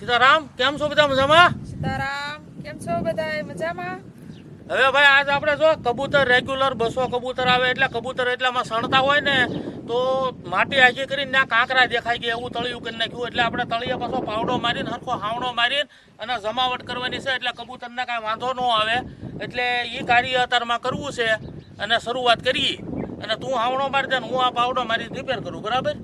સીતારામ, કેમ છો બધા મજામાં? સીતારામ, કેમ છો બધા મજામાં? હવે ભાઈ આજ આપણે જો કબૂતર રેગ્યુલર 200 કબૂતર આવે એટલે કબૂતર એટલામાં સણતા હોય ને તો માટી આખી કરીને ત્યાં કાંકરા દેખાઈ ગયા એવું તળિયું કરી નાખ્યું એટલે આપણે તળિયા પાછો પાવડો મારીને હરખો હાવણો મારીને અને જમાવટ કરવાની છે એટલે કબૂતરને કાંઈ વાંધો ન આવે એટલે એ કાર્ય અત્યારમાં કરવું છે અને શરૂઆત કરીએ અને તું હાવણો મારી દે ને હું આ પાવડો મારી રિપેર કરું, બરાબર?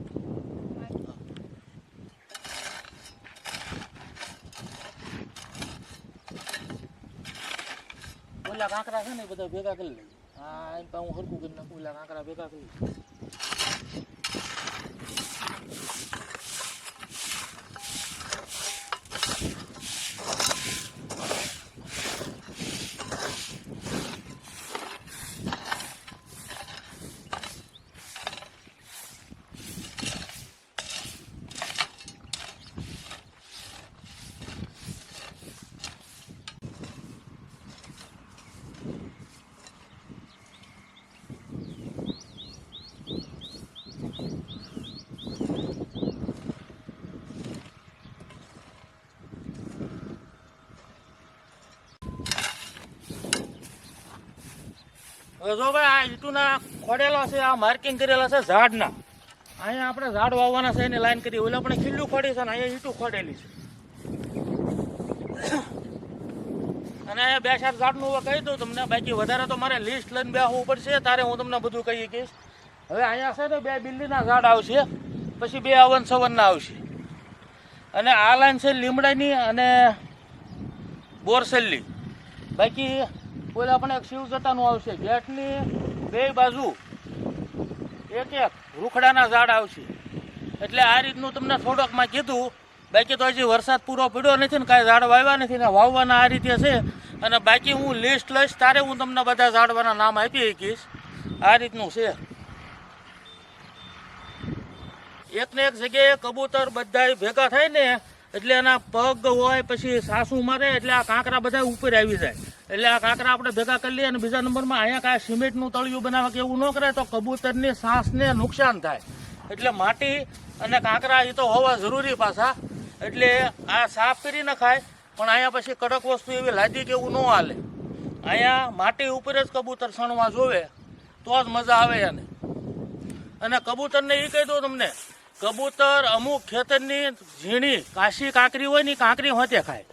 ઓલા કાંકરા છે ને બધા ભેગા કરી લઈએ. હા એમ હું હરકું કરી નાખું, ઓલા કાંકરા ભેગા કરી લઈએ. હવે જો ભાઈ આ ઈટુના ખોડેલા છે, આ માર્કિંગ કરેલા છે ઝાડના. અહીંયા આપણે ઝાડ વાવવાના છે એની લાઈન કરી, ઓલા આપણે ખીલ્લું ખોડી છે ને અહીંયા ઈટું ખોડેલી છે. અને અહીંયા 2-4 ઝાડનું હવે કહી દઉં તમને, બાકી વધારે તો મારે લિસ્ટ લઈને બેસવું પડશે, તારે હું તમને બધું કહી કહીશ. હવે અહીંયા છે ને 2 બિલ્લીના ઝાડ આવશે, પછી 2 અવન-સવનના આવશે, અને આ લાઈન છે લીમડાની અને બોરસેલની. બાકી કોઈ આપણે એક શિવજટાનું આવશે. ગેટની 2 બાજુ એક રૂખડાના ઝાડ આવશે. એટલે આ રીતનું તમને થોડોકમાં કીધું. બાકી તો હજી વરસાદ પૂરો પડ્યો નથી ને કાંઈ ઝાડ વાવ્યા નથી ને વાવવાના આ રીતે છે. અને બાકી હું લિસ્ટ લઈશ તારે હું તમને બધા ઝાડવાના નામ આપી શકીશ. આ રીતનું છે. એકને એક જગ્યાએ કબૂતર બધા ભેગા થાય ને એટલે એના પગ હોય પછી સાસુ મારે એટલે આ કાંકરા બધા ઉપર આવી જાય. એટલે આ કાંકરા આપણે ભેગા કરી લઈએ. અને બીજા નંબરમાં અહીંયા કાંઈ સિમેન્ટનું તળિયું બનાવે કે એવું ન કરે તો કબૂતરની સાસને નુકસાન થાય. એટલે માટી અને કાંકરા એ તો હોવા જરૂરી પાછા. એટલે આ સાફ કરી નખાય, પણ અહીંયા પછી કડક વસ્તુ એવી લાદી કે એવું ન હાલે. અહીંયા માટી ઉપર જ કબૂતર સણવા જોવે તો જ મજા આવે એને. અને કબૂતરને એ કહી દઉં તમને, કબૂતર અમુક ખેતરની ઝીણી કાશી કાંકરી હોય ને કાંકરી હોતે ખાય.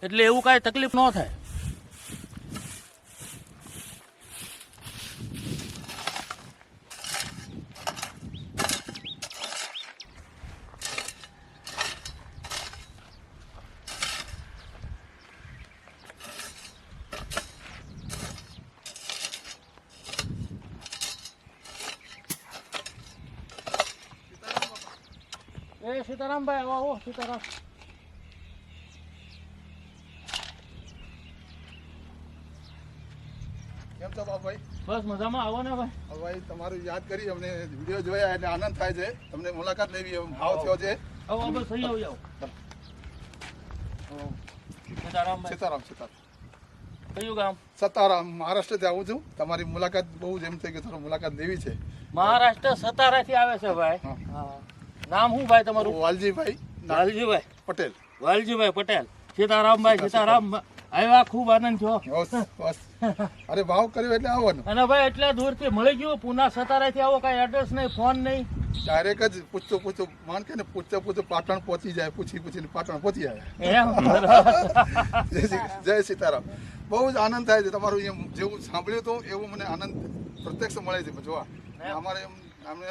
એટલે એવું કાંઈ તકલીફ ન થાય. એ સીતારામભાઈ આવો, સીતારામ. કેમ છો બાપભાઈ? બસ મજામાં. આવો ને ભાઈ. ભાઈ તમારું યાદ કરી અમને વિડીયો જોયા એટલે આનંદ થાય છે. તમને મુલાકાત લેવી એમ ભાવ થયો છે. આવો બસ અહીં આવો. સીતારામભાઈ. સીતારામ. કયું ગામ? સતારા, મહારાષ્ટ્રથી આવું છું. તમારી મુલાકાત બહુ જ એમ થઈ કે થોડી મુલાકાત લેવી છે. મહારાષ્ટ્ર સતારાથી આવે છે ભાઈ. હા. નામ શું ભાઈ તમારું? વાલજીભાઈ પટેલ. વાલજીભાઈ પટેલ. સીતારામભાઈ. સીતારામ આવ્યા, ખૂબ આનંદ થયો. બસ અરે ભાવ કર્યો એટલે આવવાનું. અને ભાઈ એટલા દૂરથી મળી ગયું, પુના સતારાથી આવો, કાંઈ એડ્રેસ નહીં, ફોન નહીં, ડાયરેક્ટ જ પૂછતું માન કે ને પૂછતું પાટણ પહોંચી જાય. પૂછીને પાટણ પહોંચી જાય. જય સીતારામ. બહુ જ આનંદ થાય છે. તમારું એમ જેવું સાંભળ્યું હતું એવું મને આનંદ પ્રત્યક્ષ મળે છે જોવા. અમારે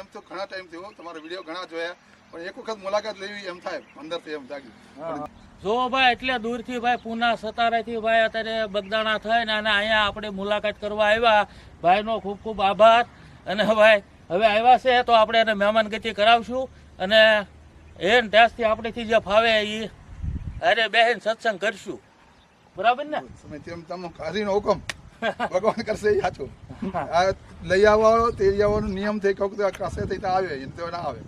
એમ તો ઘણા ટાઈમ થયો, તમારા વિડીયો ઘણા જોયા, પણ એક વખત મુલાકાત લેવી એમ થાય અંદરથી એમ જાગી. જો ભાઈ એટલે દૂરથી ભાઈ પુના સતારાથી ભાઈ અત્યારે બગદાણા થઈને અને અહીંયા આપણે મુલાકાત કરવા આવ્યા. ભાઈનો ખૂબ ખૂબ આભાર. અને ભાઈ હવે આવ્યા છે તો આપણે એને મહેમાનગતિ કરાવશું અને ત્યાંથી આપણેથી જે ફાવે એ અરે બેહીને સત્સંગ કરશું, બરાબર ને? તેમ તમે હરીનો હુકમ ભગવાન કરશે એ સાચું. આ લઈ આવવાનો તે આવવાનો નિયમ થઈ કહું કશે થઈ તો આવે તો ના આવે.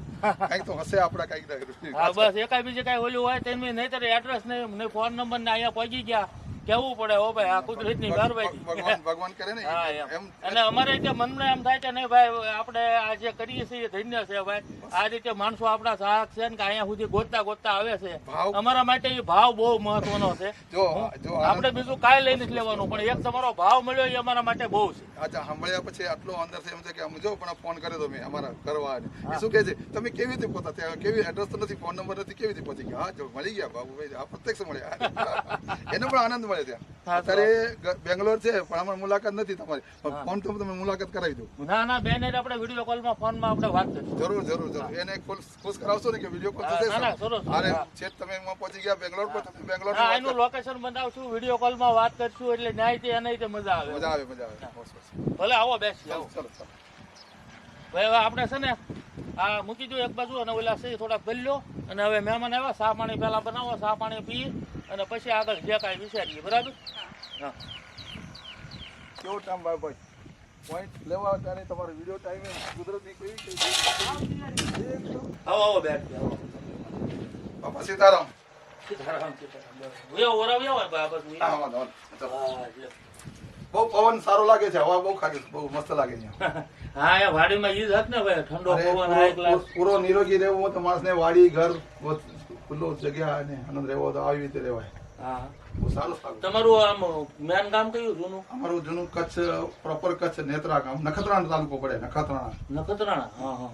કઈક તો હશે આપડા કઈક. હા બસ એકાઈ બીજે કઈ ઓલું હોય તો નહીતર એડ્રેસ નહીં ફોન નંબર ને અહીંયા પહોંચી ગયા કેવું પડે હો ભાઈ, આ કુદરતની કારવાઈ. ભગવાન કરે ને હા, એમ એમ. અને અમારે જે મનમાં એમ થાય કે નહીં ભાઈ, આપણે આ જે કરીએ છીએ એ ધન્ય છે ભાઈ. આ રીતે માણસો આપણા સાથ છે ને કે અહીંયા સુધી ગોતતા ગોતતા આવે છે. ભાવ- અમારા માટે એ ભાવ બહુ મહત્વનો છે. જો આપણે બીજું કાંઈ લઈ નથી લેવાનું, પણ એક તમારો ભાવ મળ્યો એ અમારા માટે બહુ છે. અચ્છા, સાંભળ્યા પછી આટલો અંદરથી એમ છે કે જો પણ ફોન કર્યો તો મેં અમારા ઘરવાળાને. એ શું કહે છે, તમે કેવી રીતે પહોંચા ત્યાં, કેવી એડ્રેસ તો નથી, ફોન નંબર નથી, કેવી રીતે પહોંચી ગયા? હા, જો મળી ગયા બાબુભાઈ, આ પ્રત્યક્ષ મળ્યા. એને પણ આનંદ મળે ત્યાં. અત્યારે બેંગ્લોર છે પણ અમારી મુલાકાત નથી તમારી, પણ ફોન તો તમે મુલાકાત કરાવી દો. ના ના બેન, એટલે આપણે વિડીયો કોલમાં ફોનમાં આપણે વાત કરીશું. જરૂર જરૂર જરૂર. એને ખુશ કરાવશો ને કે વિડીયો કોલ થશે. ના, ના, સરસ. અરે છે તમે એમાં પહોંચી ગયા બેંગ્લોર પર, તમે બેંગ્લોર હા, એનું લોકેશન બનાવશું, વિડીયો કોલમાં વાત કરશું, એટલે ન્યાય તે એના રીતે મજા આવે. મજા આવે મજા આવે. બસ, બસ. ભલે આવો બેસી આવો. ચલો ચલો. ભાઈ હવે આપણે છે ને આ મૂકી દો એક બાજુ, અને ઓલા છે થોડાક ભરી લો, અને હવે મહેમાન આવ્યા, ચા પાણી પહેલા બનાવો, ચા પાણી પી અને પછી આગળ જે કાંઈ વિચારીએ. બરાબર? હા. કેવો ટાઈમ ભાઈ પોઈન્ટ લેવા ત્યારે તમારો વિડીયો ટાઈમ કુદરતી કેવી આવો આવો બેઠ આવો. બાપા સીતારામ. સીતારામ, સીતારામ. વ્યો ઓરાવ્યો હોય બા બસ. હા, વાંધો નહીં. ચલો. હા, લ્યો. બહુ પવન સારો લાગે છે, હવા બહુ ખાલી, બહુ મસ્ત લાગે છે. હા, એ વાડીમાં ઈ જ હક ને ભાઈ, ઠંડો અરે, પવન આ ગ્લાસ. પૂરો નિરોગી રહેવો હોય તો માણસને વાડી ઘર ખુલ્લું જગ્યા અને આનંદ રહેવો તો આવી રીતે રહેવાય. હા. બહુ સારું સારું. તમારું આમ મેન ગામ કયું જૂનું? અમારું જૂનું કચ્છ, પ્રોપર કચ્છ, નેત્રા ગામ, નખત્રાણા તાલુકો પડે, નખત્રાણા. નખત્રાણા. હા હા.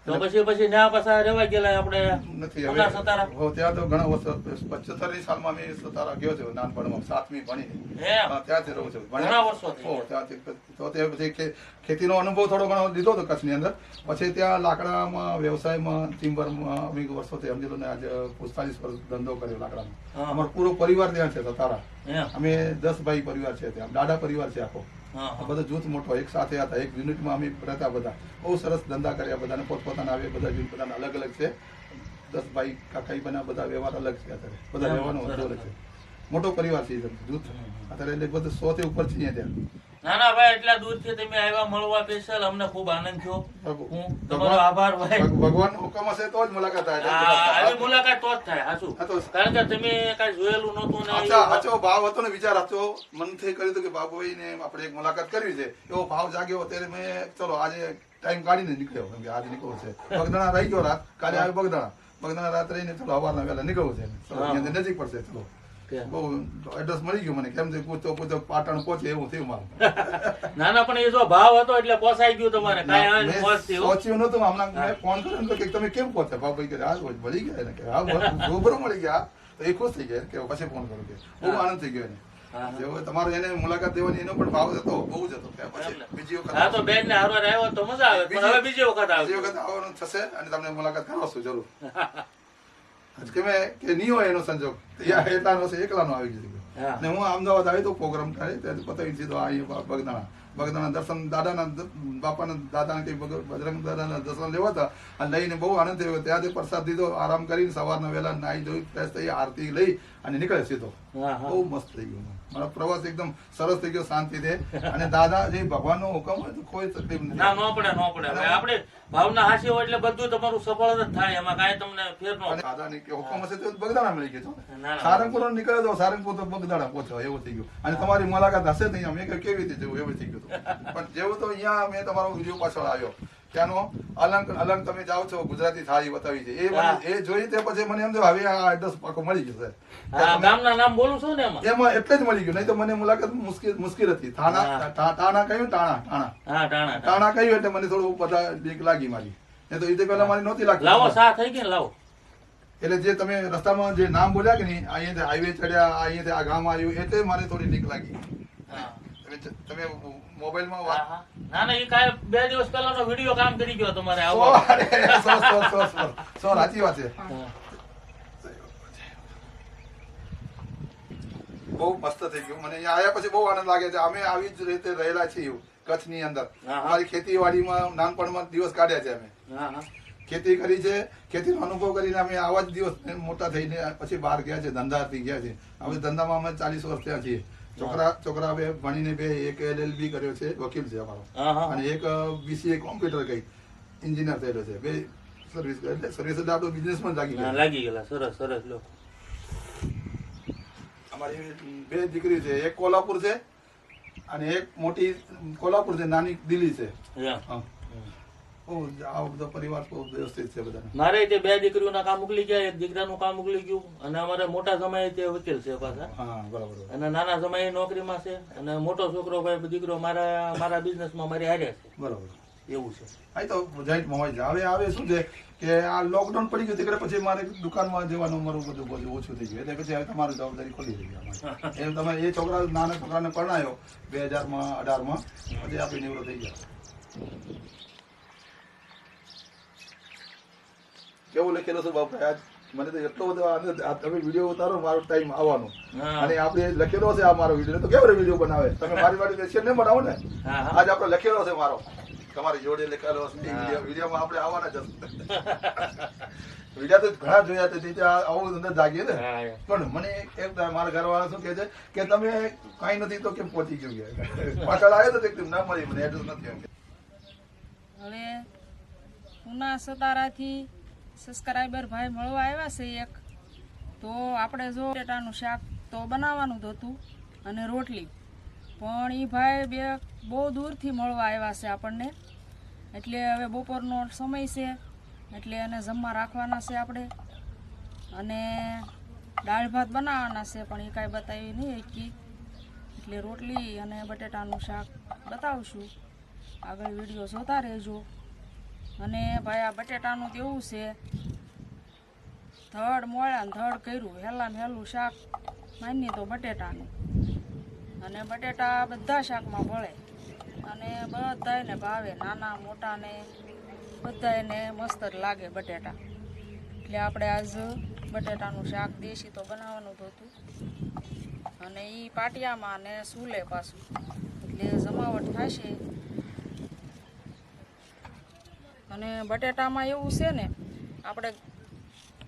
તો પછી ત્યાં પાછા રહેવા ગયેલા આપણે નથી ઉના સતારા. હો, ત્યાં તો ઘણા વર્ષો 75 સાલમાં મેં સતારા ગયો છું, નાનપણમાં 7મી ભણી. હે હા, ત્યાંથી રહું છું. ઘણા વર્ષો થઈ હો, ગયા. ત્યાંથી તો તે પછી ખેતીનો અનુભવ થોડો ઘણો લીધો હતો કચ્છની અંદર. પછી ત્યાં લાકડામાં, વ્યવસાયમાં, ટિમ્બરમાં અમે વર્ષોથી સમજી લો ને આજે 45 વર્ષ ધંધો કર્યો લાકડામાં. હા. અમારો પૂરો પરિવાર ત્યાં છે સતારા. હે. અમે 10 ભાઈ પરિવાર છે ત્યાં, દાદા પરિવાર છે આખો. હા, હા. બધો જૂથ મોટો એક સાથે હતા, એક યુનિટમાં અમે રહેતા બધા. બહુ સરસ ધંધા કર્યા, બધાને પોતપોતાના આવે, બધા યુનિટ બધાને અલગ અલગ છે. 10 ભાઈ કાકાઈ બના બધા વ્યવહાર અલગ છે અત્યારે, બધા વ્યવહારનો વધુ અલગ છે. મોટો પરિવાર છે જૂથ અત્યારે, એટલે બધું 100 થી ઉપર છીએ ત્યાં. ના ના ભાઈ, એટલા દૂરથી તમે આવ્યા મળવા સ્પેશિયલ, અમને ખૂબ આનંદ થયો. હું તમારો આભાર ભાઈ. ભગવાનનો હુકમ હશે તો જ મુલાકાત થાય. આવી મુલાકાત તો જ થાય. હાચું. હા, તો કારણ કે તમે કઈ જોયેલું નહોતું ને સાચો ભાવ હતો ને, વિચાર હતો મનથી કર્યું હતું કે બાબુભાઈ ને આપણે એક મુલાકાત કરવી છે. એવો ભાવ જાગ્યો ત્યારે મેં ચલો આજે ટાઈમ કાઢીને નીકળ્યો, કેમ કે આજે નીકળવું છે. બગદાણા રહી ગયો રાત, કાલે આવ્યો બગદાણા રાત રહીને ચલો સવારના વહેલા નીકળવું છે. ચલો અહીંયાથી નજીક પડશે. ચલો બહુ એડ્રેસ મળી ગયું મને, કેમ છે પૂછતો પૂછતો પાટણ પહોંચે એવું થયું મારું. ના ના, પણ એ જો ભાવ હતો એટલે પોસાઈ ગયું તમારે. કાંઈ આવે મેં મોજ થયો. સોચ્યું નતું. હમણાં મેં ફોન કર્યો ને તો કે તમે કેમ પહોંચ્યા? બાબુભાઈ કે આ મળી ગયા ને, કે હા રૂબરૂ મળી ગયા. તો એ ખુશ થઈ ગયા કે પછી ફોન કરું, કે બહુ આનંદ થઈ ગયો એને. હા. જેવો તમારો એને મુલાકાત દેવાની એનો પણ ભાવ હતો, બહુ જ હતો. ત્યાં પછી બીજી વખત હા, તો બેન ને હારવાર આવ્યો તો મજા આવે, પણ હવે બીજી વખત આવે. બીજી વખત આવવાનું થશે અને તમને મુલાકાત કરાવશું જરૂર. કે મેં કે નહીં હોય એનો સંજોગ, એટલાનો હશે, એકલાનો આવી ગયો. હા. ને હું અમદાવાદ આવી તો પ્રોગ્રામ થાય ત્યારે પતાવી દીધો. અહીંયા બગદાણા દર્શન, દાદાના બાપાના દાદાના કઈ બજરંગ દાદાના દર્શન લેવા હતા અને લઈને બહુ આનંદ થયો. ત્યાંથી પ્રસાદ દીધો, આરામ કરીને સવારના વહેલા નાહી ધોઈ ફ્રેશ થઈ આરતી લઈ અને નીકળે સીધો. હા, હા. બહુ મસ્ત થઈ ગયું. મારો પ્રવાસ એકદમ સરસ થઈ ગયો, શાંતિથી. અને દાદા જે ભગવાનનો હુકમ હોય તો કોઈ તકલીફ નથી. ના, ન પડે. હવે આપણે ભાવના હાસી હોય એટલે બધું તમારું સફળ જ થાય, એમાં કાંઈ તમને ફેર ન અને દાદાની કે હુકમ હશે તો બગદાણા મળી ગયો. ના, ના. સારંગપુર નીકળ્યો તો સારંગપુર તો બગદાણા પહોંચ્યો એવું થઈ ગયું. અને તમારી મુલાકાત હશે તો અહીંયા મેં કહ્યું કેવી રીતે જવું, એવું થઈ ગયું હતું. પણ જેવું તો અહીંયા મેં તમારો વિડીયો પાછળ આવ્યો, ત્યાંનો અલંગ તમે જાઓ છો, ગુજરાતી થાળી બતાવી છે એ જોઈ તે પછી મને એમ થયું હવે આ એડ્રેસ પાકો મળી ગયો છે. હા, ગામના નામ બોલું છું ને એમાં એટલે જ મળી ગયું, નહીં તો મને મુલાકાત મુશ્કેલ હતી. ટાણા કહ્યું, ટાણા કહ્યું એટલે મને થોડું બધા બીક લાગી મારી. નહીં તો એ પેલા મારી નહોતી લાગતી. લાવો, સા થઈ ગઈ ને, લાવો. એટલે જે તમે રસ્તામાં જે નામ બોલ્યા કે નહીં, અહીંયાથી હાઈવે ચડ્યા, અહીંયાથી આ ગામ આવ્યું, એટલે મારે થોડી બીક લાગી. હા. તમે મોબાઈલમાં હા, હા. ના ના, એ કાંઈ 2 દિવસ પહેલાનો વિડીયો કામ કરી ગયો તમારે આવો. સાચી વાત છે. બહુ મસ્ત થઈ ગયું. મને અહીંયા આવ્યા પછી બહુ આનંદ લાગે છે. અમે આવી જ રીતે રહેલા છીએ કચ્છની અંદર. અમારી ખેતીવાડીમાં નાનપણમાં દિવસ કાઢ્યા છે અમે. હા, હા. ખેતી કરી છે, ખેતીનો અનુભવ કરીને અમે આવા જ દિવસ મોટા થઈને પછી બહાર ગયા છે, ધંધાથી ગયા છે. હવે ધંધામાં અમે 40 વર્ષ ત્યાં છીએ. છોકરા બે ભણીને બે, એક LLB કર્યો છે, વકીલ છે અમારો, અને એક BCA કોમ્પ્યુટર કઈ એન્જિનિયર થયેલો છે. બે સર્વિસ એટલે આપણો બિઝનેસમાં લાગી ગયેલા. સરસ સરસ. લો અમારી 2 દીકરી છે, એક કોલ્હાપુર છે અને એક મોટી કોલ્હાપુર છે, નાની દિલ્હી છે. એમ. હા. બહુ આ બધો પરિવાર બહુ વ્યવસ્થિત છે બધાને. મારે તે 2 દીકરીઓના કામ મોકલી ગયા, એક દીકરાનું કામ મોકલી ગયું, અને અમારે મોટા જમાઈ તે વકીલ છે પાછા, હા બરાબર. અને નાના જમાઈ નોકરીમાં છે, અને મોટો છોકરો ભાઈ દીકરો મારા બિઝનેસમાં મારી હારે છે. બરાબર. એવું છે. હા તો જોઈન્ટમાં હોય છે. હવે શું છે કે આ લોકડાઉન પડી ગયું એટલે પછી મારે દુકાનમાં જવાનું મારું બધું ઓછું થઈ ગયું, એટલે પછી હવે તમારી જવાબદારી ખોલી રહી અમારી. એમ તમે એ છોકરા નાના છોકરાને પરણાયો 2018માં, પછી આપણે નિવૃત્ત થઈ ગયા. કેવું લખેલું છે બાપા આજ? મને તો એટલો બધો આનંદ. તમે વિડીયો ઉતારો, મારો ટાઈમ આવવાનો, અને આપણે લખેલો છે આ મારો વિડીયો. તો કેવો વિડીયો બનાવે તમે? મારી વાળી રેશિયન નહીં બનાવો ને. આજ આપણે લખેલો છે મારો, તમારી જોડે લખેલો છે વિડીયોમાં આપણે આવવાના જ. વિડીયો તો ઘણા જોયા છે, આવું અંદર જાગીએ ને. પણ મને એક મારા ઘરવાળા શું કહે છે કે તમે કાંઈ નથી તો કેમ પહોંચી ગયું? પાછળ આવ્યો તો એકદમ ના મળી, મને એડ્રેસ નથી એમ. હવે ઉના સતારાથી સબસ્ક્રાઈબર ભાઈ મળવા આવ્યા છે એક, તો આપણે જો બટેટાનું શાક તો બનાવવાનું જ હતું અને રોટલી, પણ એ ભાઈ બહુ દૂરથી મળવા આવ્યા છે આપણને, એટલે હવે બપોરનો સમય છે એટલે એને જમવા રાખવાના છે આપણે, અને દાળ ભાત બનાવવાના છે પણ એ કાંઈ બતાવી નહીં એકી, એટલે રોટલી અને બટેટાનું શાક બતાવશું. આગળ વિડીયો જોતા રહેજો. અને ભાઈ આ બટેટાનું તો એવું છે, ધડ મોળ્યા ને ધડ કર્યું, હેલામાં હેલું શાક માનીએ તો બટેટાનું, અને બટેટા બધા શાકમાં ભળે અને બધાને ભાવે, નાના મોટાને બધાને મસ્ત જ લાગે બટેટા. એટલે આપણે આજ બટેટાનું શાક દેશી તો બનાવવાનું જ હતું, અને એ પાટિયામાં ને સૂલે પાછું, એટલે જમાવટ થશે. અને બટેટામાં એવું છે ને, આપણે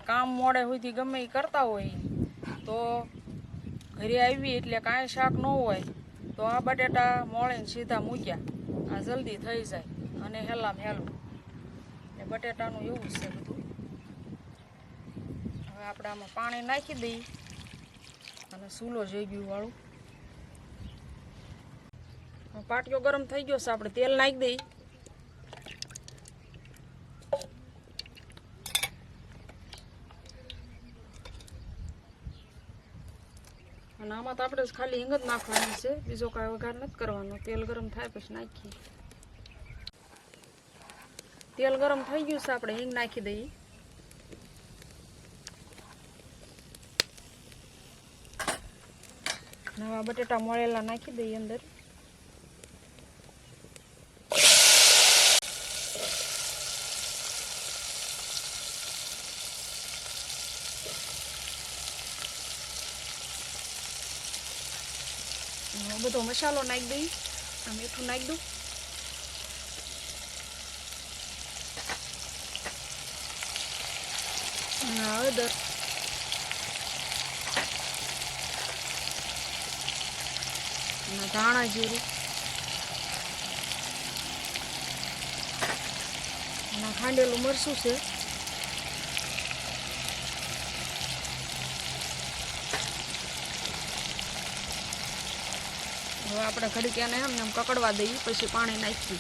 કામ મોડે સુધી ગમે એ કરતા હોય તો ઘરે આવી એટલે કાંઈ શાક ન હોય તો આ બટેટા મોળીને સીધા મૂક્યા, આ જલ્દી થઈ જાય અને હેલામાં હેલું. એટલે બટેટાનું એવું છે બધું. હવે આપણે આમાં પાણી નાખી દઈએ અને સૂલો જઈ ગયું વાળું. પાટિયો ગરમ થઈ ગયો છે, આપણે તેલ નાખી દઈએ. અને આમાં તો આપણે ખાલી હિંગ જ નાખવાની છે, બીજો કાંઈ વઘાર નથી કરવાનો. તેલ ગરમ થાય પછી નાખીએ. તેલ ગરમ થઈ ગયું છે, આપણે હિંગ નાખી દઈએ. નવા બટેટા મળેલા નાખી દઈએ અંદર. બધો મસાલો નાખી દઈ, આ મીઠું નાખી દઉં, હળદર, અને ધાણા જીરું, અને ખાંડેલું મરચું છે. હવે આપણે ઘડીક એને એમને એમ કકડવા દઈએ, પછી પાણી નાખીએ.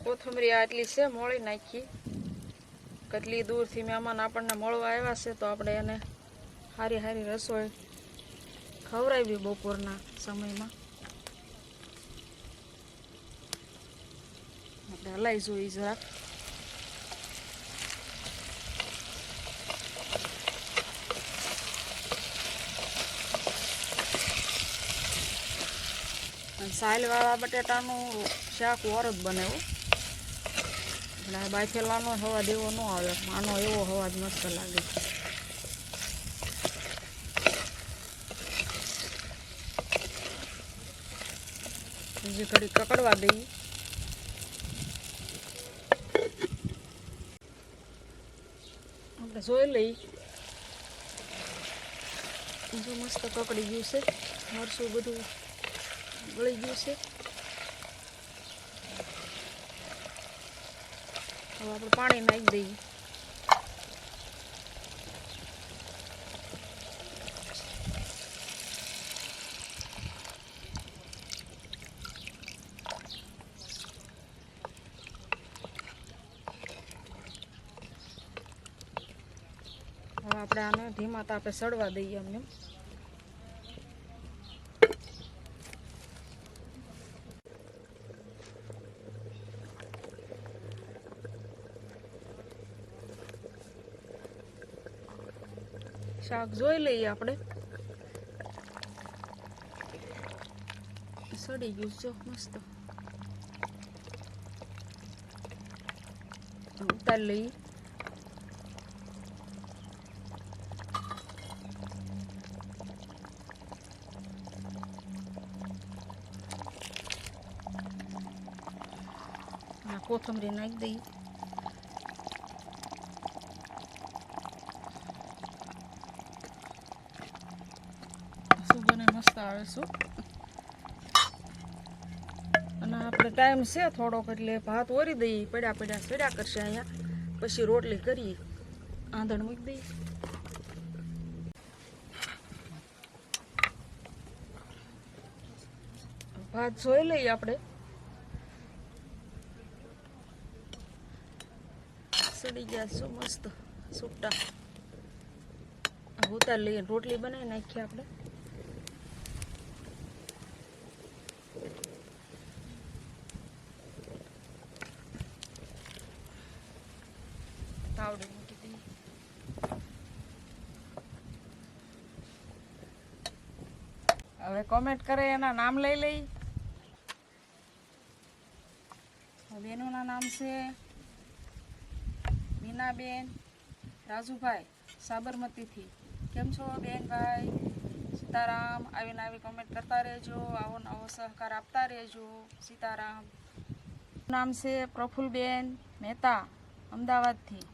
કોથમરી આટલી છે, મોળી નાખીએ. કેટલી દૂરથી મહેમાન આપણને મળવા આવ્યા છે, તો આપણે એને સારી સારી રસોઈ ખવડાવી બપોરના સમયમાં. આપણે હલાઈ જોઈએ જરાક. સાયલવાળા બટેટાનું શાક ઓર જ બનાવ્યું, એટલે બાફેલાનો હવાજ એવો ન આવે, આનો એવો હવાજ મસ્ત લાગે. બીજી ઘડી કકડવા દઈએ. આપણે જોઈ લઈએ. જો મસ્ત કકડી ગયું છે, મરચું બધું ગળી ગયું છે. હવે આપણે પાણી નાખી દઈએ. આપણે આને ધીમા તાપે સડવા દઈએ અમને. શાક જોઈ લઈએ આપણે. સડી ગયું જો મસ્ત. ઉતારી લઈએ. કોથમરી નાખી દઈએ. શું બને મસ્ત આવે શું. અને આપણે ટાઈમ છે થોડોક એટલે ભાત ઓરી દઈએ. પડ્યા સડ્યા કરશે અહીંયા. પછી રોટલી કરીએ. આંધણ મૂકી દઈએ. ભાત જોઈ લઈએ આપણે. સડી ગયા શું મસ્ત સુટ્ટા. ઉતાર લઈએ. રોટલી બનાવી નાખીએ આપણે. તાવડી મૂકી દઈએ. હવે કોમેન્ટ કરે એના નામ લઈ લઈ. બેનોના નામ છે મીનાબેન રાજુભાઈ સાબરમતીથી. કેમ છો બેનભાઈ? સીતારામ. આવીને આવી કોમેન્ટ કરતા રહેજો. આવો નવો સહકાર આપતા રહેજો. સીતારામ. નામ છે પ્રફુલબેન મહેતા અમદાવાદથી.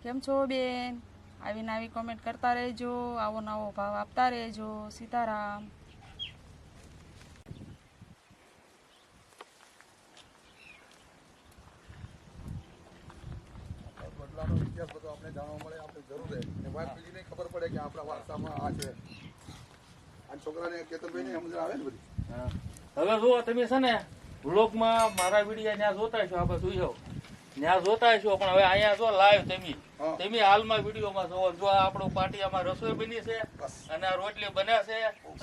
કેમ છો બેન? આવીને આવી કોમેન્ટ કરતા રહેજો. આવો નવો ભાવ આપતા રહેજો. સીતારામ. બદલાનો ઇતિહાસ બધો આપણે જાણવા મળે, આપણે જરૂર છે. ને વાત પેઢીને ખબર પડે કે આપણા વારસામાં આ છે. આ છોકરાને કેતનભાઈને સમજ આવે ને બધી. હવે જુઓ તમે છે ને વ્લોગમાં મારા વિડીયો ત્યાં જોતા છો, આપણે જોઈ જાઓ ત્યાં જોતા છો. પણ હવે અહીંયા જો લાઈવ તમે હાલમાં વિડીયોમાં જોવો. જો આપણું પાટિયામાં રસોઈ બની છે અને આ રોટલી બને છે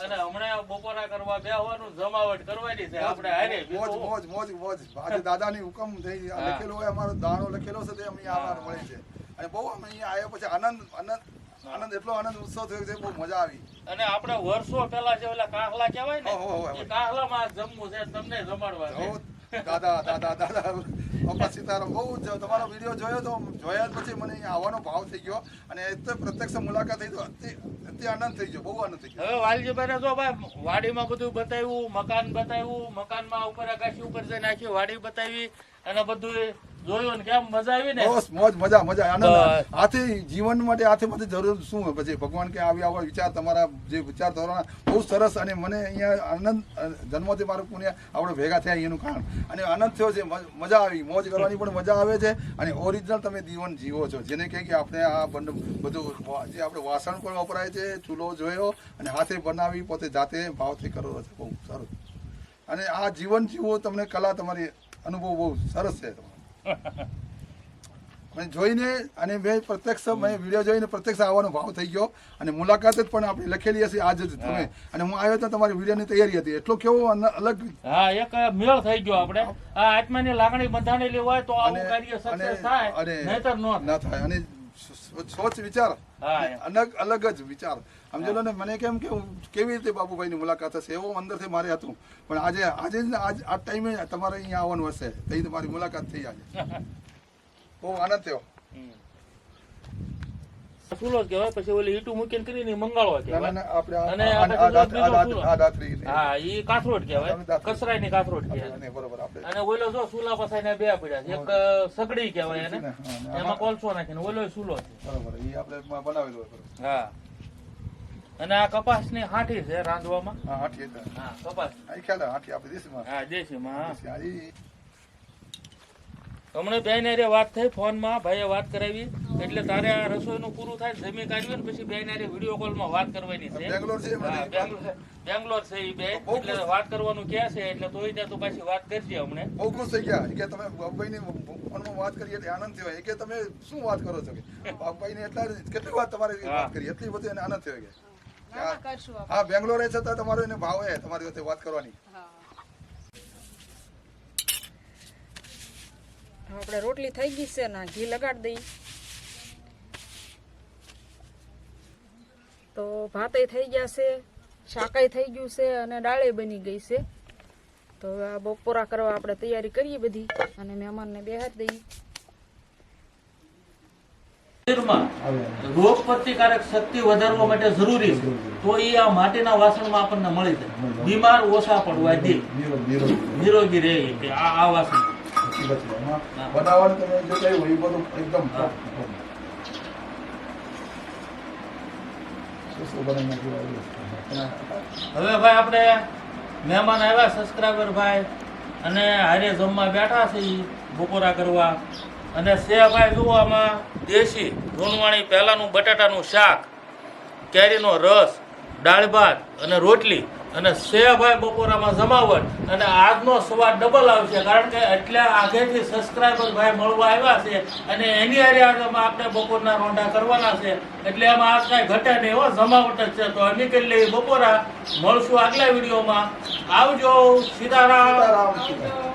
અને હમણાં બપોરા કરવા બેહવાનું જમાવટ કરવાની છે આપણે. હારે મોજ મોજ મોજ મોજ. આજે દાદાની હુકમ થઈ લખેલો હોય, અમારો દાણો લખેલો છે તે અમને આવવાનું મળે છે. અને બહુ અમે અહીંયા આવ્યા પછી આનંદ એટલો આનંદ ઉત્સવ થયો છે. બહુ મજા આવી. અને આપણે વર્ષો પહેલા જે ઓલા કાહલા કહેવાય ને એ કાહલામાં જમવું છે, તમને જમાડવાનું. દાદા પપ્પા સીતારામ. બહુ તમારો વિડીયો જોયો તો જોયા પછી મને અહીંયા આવવાનો ભાવ થઈ ગયો. અને એ તો પ્રત્યક્ષ મુલાકાત થઈ તો અતિ આનંદ થઈ ગયો. બહુ આનંદ થઈ ગયો. હવે વાલજીભાઈ જો ભાઈ વાડીમાં બધું બતાવ્યું, મકાન બતાવ્યું, મકાનમાં ઉપર આકાશી ઉપર જઈને નાખ્યું, વાડી બતાવી અને બધું જોયું ને કેમ મજા આવી ને? મોજ મજા આનંદ. આથી જીવન માટે આથી બધી જરૂર શું હોય પછી ભગવાન કે આવી આવા વિચાર તમારા જે વિચાર ધોરણ બહુ સરસ. અને મને અહીંયા આનંદ જન્મથી મારું પુણ્ય આપણે ભેગા થયા એનું કારણ. અને આનંદ થયો છે. મજા આવી. મોજ કરવાની પણ મજા આવે છે. અને ઓરિજિનલ તમે જીવન જીવો છો. જેને કહે કે આપણે આ બધું જે આપણે વાસણ પણ વપરાય છે, ચૂલો જોયો અને હાથે બનાવી પોતે જાતે ભાવથી કરો છો. બહુ સારું. અને આ જીવન જીવો તમને કલા તમારી અનુભવ બહુ સરસ છે. મેં જોઈને અને મેં પ્રત્યક્ષ મેં વિડીયો જોઈને પ્રત્યક્ષ આવવાનો ભાવ થઈ ગયો. અને મુલાકાત પણ આપણી લખેલી હશે આજ જ તમે. અને હું આવ્યો તો તમારી વિડીયોની તૈયારી હતી. એટલો કેવો અલગ. હા, એક મેળ થઈ ગયો. આપણે આ આત્માની લાગણી બંધાણેલી હોય તો આવું કાર્ય સક્સેસ થાય, નહીતર ન થાય. અને સોચ વિચાર અલગ જ વિચાર સમજો ને. મને કેમ કે કેવી રીતે બાબુભાઈની મુલાકાત હશે એવું અંદરથી મારે હતું. પણ આજે આ ટાઈમે તમારે અહીંયા આવવાનું હશે તો તમારી મુલાકાત થઈ. આજે બહુ આનંદ થયો. ચૂલો જ કહેવાય. પછી ઓલી ઈટું મૂકીને કરીને મંગાળવા કહેવાય. હા, ઈ કાથરોટ કહેવાય. કસરાઈની કાથરોટ કહેવાય. બરોબર. અને ઓલો જો ચૂલા પસાઈને બે પડ્યા છે. એક સગડી કહેવાય એને, એમાં કોલસો નાખીને ઓલો ચૂલો છે. બરોબર. ઈ આપણે બનાવેલું હોય. હા. અને આ કપાસ ની હાંઠી છે રાંધવામાં. હા, હાંઠી. હા, કપાસ. આ ખ્યાલ હાંઠી આપણે દેશીમાં. હા, દેશીમાં. હા. હમણાં બેન હારે વાત થઈ ફોનમાં, ભાઈએ વાત કરાવી. એટલે તારે આ રસોઈનું પૂરું થાય જમી કાઢવી ને પછી બેન હારે વિડીયો કોલમાં વાત કરવાની છે. બેંગ્લોર છે. બેંગ્લોર છે ઈ બે. એટલે વાત કરવાનું કે છે. એટલે તોય ત્યાં તું પાછી વાત કરજે. હમણે બહુ ખુશ થઈ ગયા કે તમે બાબુભાઈની ફોનમાં વાત કરીએ એટલે આનંદ થયો કે તમે શું વાત કરો છો કે બાપભાઈને એટલા કેટલી વાત તમારી વાત કરી એટલી બધી એને આનંદ થયો કે ના ના કરશું આપણે. હા બેંગ્લોર છતાં તમારો એને ભાવ હે તમારી સાથે વાત કરવાની. હા આપણે રોટલી થઈ ગઈ છે ને ઘી લગાડી દઈ તો ભાતે થઈ ગયા છે, શાકાઈ થઈ ગયું છે અને દાળે બની ગઈ છે. તો હવે આ બપોરા કરવા આપણે તૈયારી કરીએ બધી અને મહેમાનને બેહાડી દઈએ. શરીરમાં રોગ પ્રતિકારક શક્તિ વધારવા માટે જરૂરી છે તો એ આ માટીના વાસણમાં આપણને મળી જાય. બીમાર ઓછા પડવા દે, નિરોગી રહે કે આ વાસણ બનાવવાનું તમે જે કહ્યું એ બધું એકદમ હવે ભાઈ આપણે મહેમાન આવ્યા સબસ્ક્રાઈબર ભાઈ અને હારે જમવા બેઠા છે ઈ બપોરા કરવા અને છે ભાઈ જુઓ આમાં દેશી રૂનવાણી પહેલાનું બટાટાનું શાક, કેરીનો રસ, દાળ ભાત અને રોટલી અને છે ભાઈ બપોરામાં જમાવટ અને આજનો સ્વાદ ડબલ આવશે કારણ કે એટલા આગેથી સબસ્ક્રાઈબર ભાઈ મળવા આવ્યા છે અને એની હારે આપણે બપોરના રોંઢા કરવાના છે એટલે એમાં આજ કાંઈ ઘટે નહીં એવો જમાવટ જ છે. તો અમે કરી લઈએ બપોરા, મળશું આગલા વિડીયોમાં. આવજો. સીતારામ. સીતારામ.